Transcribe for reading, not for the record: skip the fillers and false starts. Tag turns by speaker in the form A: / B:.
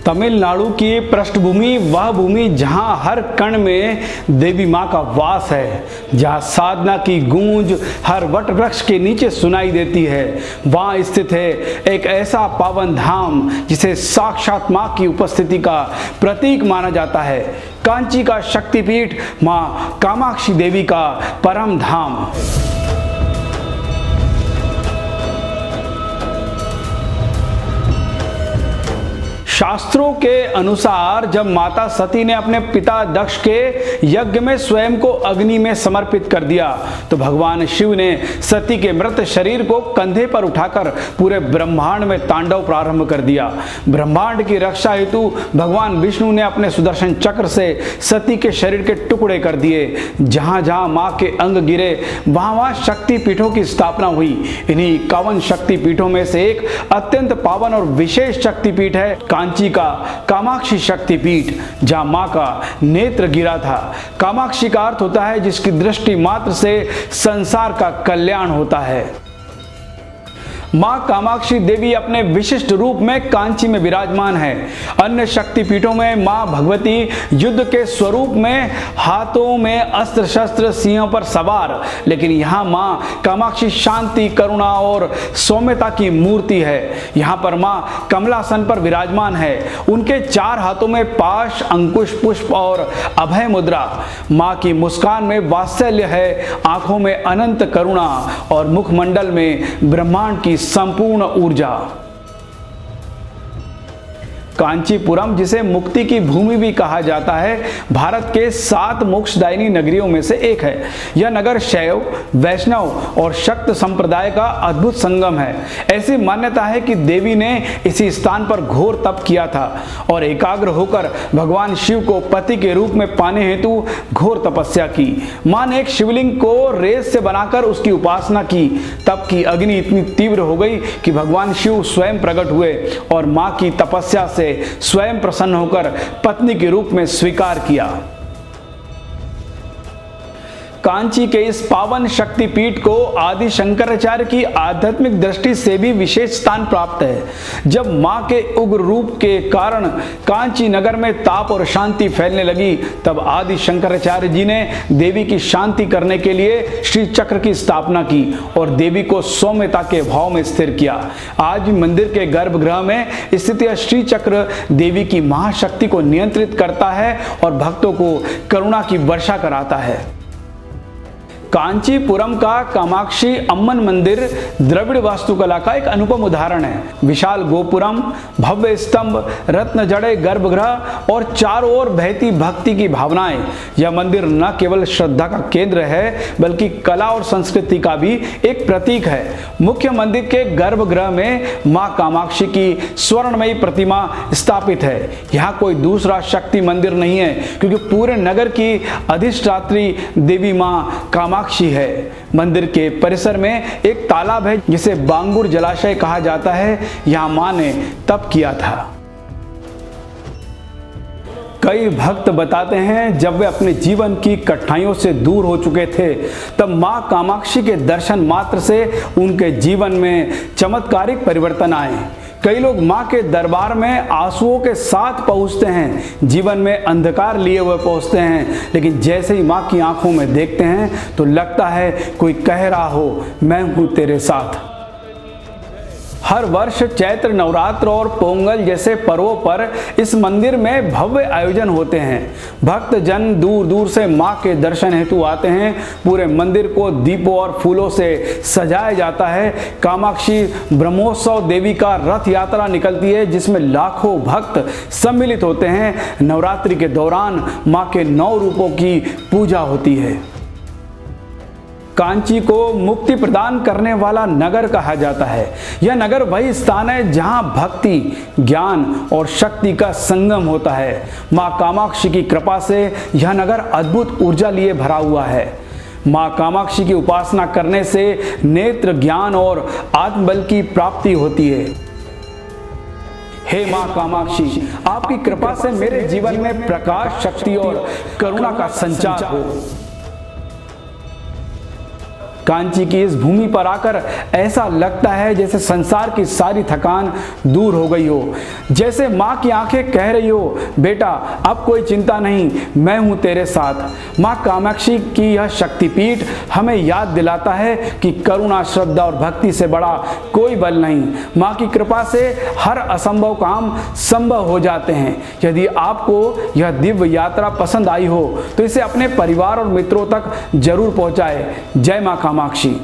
A: तमिलनाडु की पृष्ठभूमि वह भूमि जहां हर कण में देवी मां का वास है, जहां साधना की गूंज हर वट वृक्ष के नीचे सुनाई देती है। वहां स्थित है एक ऐसा पावन धाम जिसे साक्षात मां की उपस्थिति का प्रतीक माना जाता है। कांची का शक्तिपीठ मां कामाक्षी देवी का परम धाम। शास्त्रों के अनुसार जब माता सती ने अपने पिता दक्ष के यज्ञ में स्वयं को अग्नि में समर्पित कर दिया तो भगवान शिव ने सती के मृत शरीर को कंधे पर उठाकर पूरे ब्रह्मांड में तांडव प्रारंभ कर दिया। ब्रह्मांड की रक्षा हेतु भगवान विष्णु ने अपने सुदर्शन चक्र से सती के शरीर के टुकड़े कर दिए। जहां जहां मां के अंग गिरे वहां वहां शक्ति पीठों की स्थापना हुई। इन्हीं 51 शक्ति पीठों में से एक अत्यंत पावन और विशेष शक्तिपीठ है कांची का कामाक्षी शक्तिपीठ, जहां मां का नेत्र गिरा था। कामाक्षी का अर्थ होता है जिसकी दृष्टि मात्र से संसार का कल्याण होता है। मां कामाक्षी देवी अपने विशिष्ट रूप में कांची में विराजमान है। अन्य शक्तिपीठों में मां भगवती युद्ध के स्वरूप में हाथों में अस्त्र शस्त्र सिंहों पर सवार, लेकिन यहां मां कामाक्षी शांति, करुणा और सौम्यता की मूर्ति है। यहां पर मां कमलासन पर विराजमान है। उनके 4 हाथों में पाश, अंकुश, पुष्प और अभय मुद्रा। मां की मुस्कान में वात्सल्य है, आंखों में अनंत करुणा और मुखमंडल में ब्रह्मांड की संपूर्ण ऊर्जा। कांचीपुरम, जिसे मुक्ति की भूमि भी कहा जाता है, भारत के 7 मोक्षदायिनी नगरियों में से एक है। यह नगर शैव, वैष्णव और शक्त संप्रदाय का अद्भुत संगम है। ऐसी मान्यता है कि देवी ने इसी स्थान पर घोर तप किया था और एकाग्र होकर भगवान शिव को पति के रूप में पाने हेतु घोर तपस्या की। मां ने एक शिवलिंग को रेत से बनाकर उसकी उपासना की। तप की अग्नि इतनी तीव्र हो गई कि भगवान शिव स्वयं प्रकट हुए और मां की तपस्या से स्वयं प्रसन्न होकर पत्नी के रूप में स्वीकार किया। कांची के इस पावन शक्तिपीठ को आदि शंकराचार्य की आध्यात्मिक दृष्टि से भी विशेष स्थान प्राप्त है। जब मां के उग्र रूप के कारण कांची नगर में ताप और शांति फैलने लगी, तब आदि शंकराचार्य जी ने देवी की शांति करने के लिए श्री चक्र की स्थापना की और देवी को सौम्यता के भाव में स्थिर किया। आज भी मंदिर के गर्भगृह में स्थित यह श्री चक्र देवी की महाशक्ति को नियंत्रित करता है और भक्तों को करुणा की वर्षा कराता है। कांचीपुरम का कामाक्षी अम्मन मंदिर द्रविड़ वास्तुकला का एक अनुपम उदाहरण है। विशाल गोपुरम, भव्य स्तंभ, रत्न जड़े गर्भगृह और चारों ओर बहती भक्ति की भावनाएं। यह मंदिर न केवल श्रद्धा का केंद्र है बल्कि कला और संस्कृति का भी एक प्रतीक है। मुख्य मंदिर के गर्भगृह में मां कामाक्षी की स्वर्णमयी प्रतिमा स्थापित है। यहाँ कोई दूसरा शक्ति मंदिर नहीं है क्योंकि पूरे नगर की अधिष्ठात्री देवी मां कामाक्षी है। मंदिर के परिसर में एक तालाब है जिसे बांगुर जलाशय कहा जाता है। यहां मां ने तप किया था। कई भक्त बताते हैं जब वे अपने जीवन की कठिनाइयों से दूर हो चुके थे तब मां कामाक्षी के दर्शन मात्र से उनके जीवन में चमत्कारिक परिवर्तन आए। कई लोग मां के दरबार में आंसुओं के साथ पहुंचते हैं, जीवन में अंधकार लिए हुए पहुंचते हैं, लेकिन जैसे ही मां की आंखों में देखते हैं तो लगता है कोई कह रहा हो, मैं हूं तेरे साथ। हर वर्ष चैत्र नवरात्र और पोंगल जैसे पर्वों पर इस मंदिर में भव्य आयोजन होते हैं। भक्त जन दूर दूर से मां के दर्शन हेतु आते हैं। पूरे मंदिर को दीपों और फूलों से सजाया जाता है। कामाक्षी ब्रह्मोत्सव देवी का रथ यात्रा निकलती है जिसमें लाखों भक्त सम्मिलित होते हैं। नवरात्रि के दौरान मां के 9 रूपों की पूजा होती है। कांची को मुक्ति प्रदान करने वाला नगर कहा जाता है। यह नगर वही स्थान है जहां भक्ति, ज्ञान और शक्ति का संगम होता है। मां कामाक्षी की कृपा से यह नगर अद्भुत ऊर्जा लिए भरा हुआ है। मां कामाक्षी की उपासना करने से नेत्र ज्ञान और आत्मबल की प्राप्ति होती है। हे मां कामाक्षी, आपकी कृपा से मेरे जीवन में प्रकाश, शक्ति और करुणा का संचार हो। कांची की इस भूमि पर आकर ऐसा लगता है जैसे संसार की सारी थकान दूर हो गई हो, जैसे माँ की आंखें कह रही हो, बेटा अब कोई चिंता नहीं, मैं हूँ तेरे साथ। माँ कामाक्षी की यह शक्तिपीठ हमें याद दिलाता है कि करुणा, श्रद्धा और भक्ति से बड़ा कोई बल नहीं। माँ की कृपा से हर असंभव काम संभव हो जाते हैं। यदि आपको यह दिव्य यात्रा पसंद आई हो तो इसे अपने परिवार और मित्रों तक जरूर पहुंचाएं। जय मां कामाक्षी।